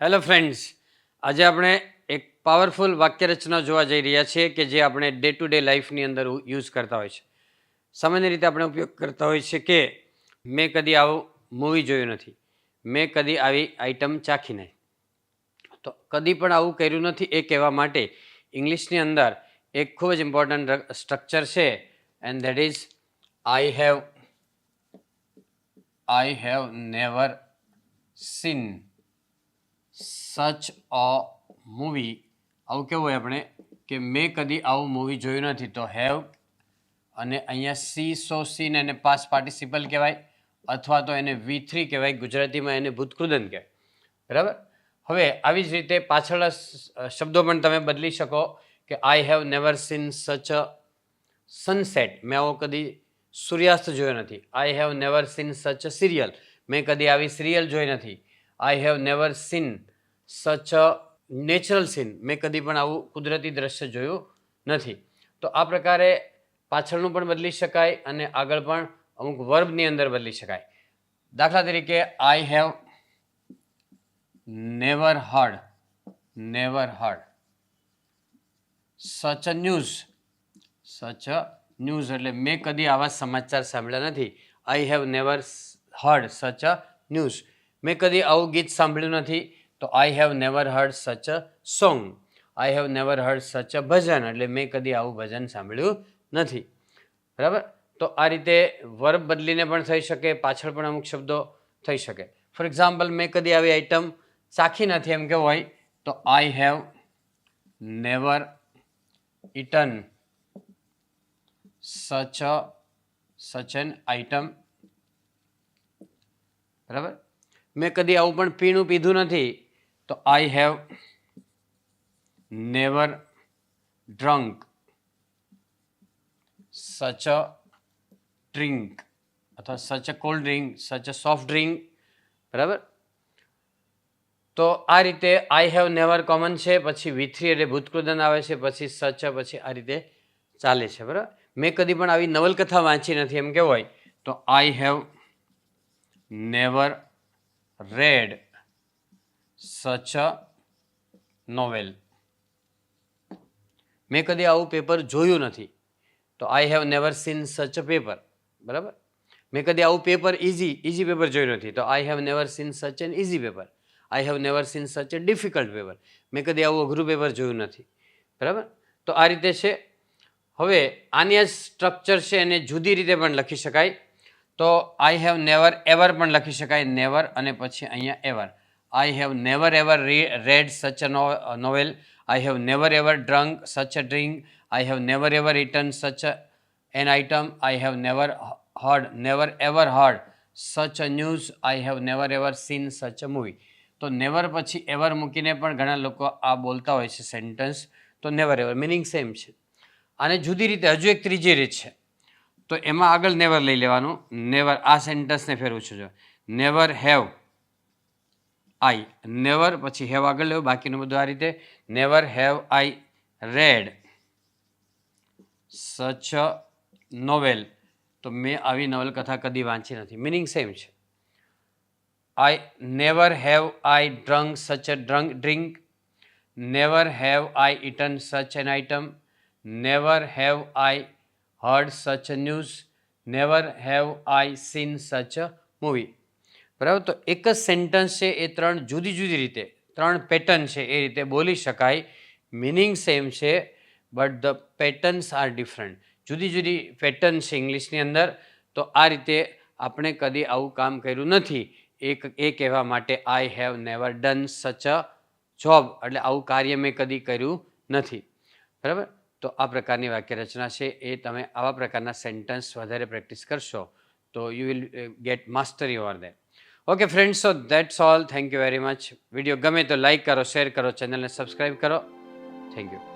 Hello friends, આજે આપણે એક પાવરફુલ વાક્યરચના જોવા જઈ રહ્યા છીએ કે જે આપણે ડે ટુ ડે લાઈફની અંદર યુઝ કરતા હોય છે. સામાન્ય રીતે આપણે ઉપયોગ કરતા હોય છે કે મેં કદી આવું મૂવી જોયું નથી, મેં કદી આવી આઈટમ ચાખી નહીં. તો કદી પણ આવું કર્યું નથી એ કહેવા માટે ઇંગ્લિશની અંદર એક ખૂબ જ ઇમ્પોર્ટન્ટ સ્ટ્રક્ચર છે and that is I have never seen such a movie. આવું કેવું હોય આપણે કે મેં કદી આવું મૂવી જોયું નથી, તો હેવ અને અહીંયા સીન એને પાસ્ટ પાર્ટિસિપલ કહેવાય અથવા તો એને V3 કહેવાય, ગુજરાતીમાં એને ભૂતકૃદંત કહેવાય. બરાબર. હવે આવી જ રીતે પાછળ શબ્દો પણ તમે બદલી શકો કે આઈ have never seen such a sunset, મેં આવો કદી સૂર્યાસ્ત જોયો નથી. આઈ have never seen such a serial, મેં કદી આવી સિરિયલ જોઈ નથી. આઈ have never seen such a natural scene, મેં કદી પણ આવું કુદરતી દ્રશ્ય જોયું નથી. તો આ પ્રકારે પાછળનું પણ બદલી શકાય અને આગળ પણ અમુક વર્બની અંદર બદલી શકાય. દાખલા તરીકે આઈ have never heard such a news એટલે મેં કદી આવા સમાચાર સાંભળ્યા નથી. આઈ have never heard such a news, મેં કદી આવું ગીત સાંભળ્યું નથી. તો I have never heard such a song. I have never heard such a ભજન એટલે મેં કદી આવું ભજન સાંભળ્યું નથી. બરાબર. તો આ રીતે વર્બ બદલીને પણ થઈ શકે, પાછળ પણ અમુક શબ્દો થઈ શકે. ફોર એક્ઝામ્પલ, મેં કદી આવી આઈટમ ચાખી નથી એમ કેવું હોય તો I have never eaten such an item. બરાબર. મેં કદી આવું પણ પીણું પીધું નથી તો I have never drunk such a drink અથવા સચ અ કોલ્ડ ડ્રિંક, સચ અ સોફ્ટ ડ્રિંક. બરાબર. તો આ રીતે આઈ હેવ નેવર કોમન છે, પછી V3 એટલે ભૂતકૃદંત આવે છે, પછી સચ, પછી આ રીતે ચાલે છે. બરાબર. મેં કદી પણ આવી નવલકથા વાંચી નથી એમ કેવું હોય તો I have never red such a novel. મેં કદી આવું પેપર જોયું નથી તો I have never seen such a paper. બરાબર. મેં કદી આવું પેપર ઇઝી પેપર જોયું નથી તો I have never seen such an easy paper. I have never seen such a difficult paper, મેં કદી આવું અઘરું પેપર જોયું નથી. બરાબર. તો આ રીતે છે. હવે આની આ સ્ટ્રક્ચર છે એને જુદી રીતે પણ લખી શકાય. તો આઈ હેવ નેવર એવર પણ લખી શકાય, નેવર અને પછી અહીંયા ever. I have never ever read such a novel. I have never ever drunk such a drink. I have never ever eaten such an item. I have never ever heard such a news. I have never ever seen such a movie. તો never પછી ever મૂકીને પણ ઘણા લોકો આ બોલતા હોય છે સેન્ટન્સ. તો નેવર એવર મિનિંગ સેમ છે. આને જુદી રીતે હજુ એક ત્રીજી રીત છે. તો એમાં આગળ નેવર લઈ લેવાનું. નેવર, આ સેન્ટન્સને ફેરવું છે. નેવર હેવ આઈ, નેવર પછી હેવ આગળ લેવું, બાકીનું બધું આ રીતે. Never have I red such a novel, તો મેં આવી નવલકથા કદી વાંચી નથી. મિનિંગ સેમ છે. I never have I drunk such a drink. Never have I eaten such an item. Never have I heard such a news. Never have I seen such a movie. બરાબર. તો એક જ sentence છે, એ ત્રણ જુદી જુદી રીતે, ત્રણ પેટર્ન છે એ રીતે બોલી શકાય. મિનિંગ સેમ છે but the patterns R different. જુદી જુદી પેટર્ન છે ઇંગ્લિશની અંદર. તો આ રીતે આપણે કદી આવું કામ કર્યું નથી એ કહેવા માટે આઈ હેવ નેવર ડન સચ અ જોબ, એટલે આવું કાર્ય મેં કદી કર્યું નથી. બરાબર. તો આ પ્રકારની વાક્યરચના છે. એ તમે આવા પ્રકારના સેન્ટન્સ વધારે પ્રેક્ટિસ કરશો તો you will get mastery over that. Okay friends, so that's all. Thank you very much. Video ગમે તો લાઈક કરો, શેર કરો, ચેનલને સબસ્ક્રાઈબ કરો. Thank you.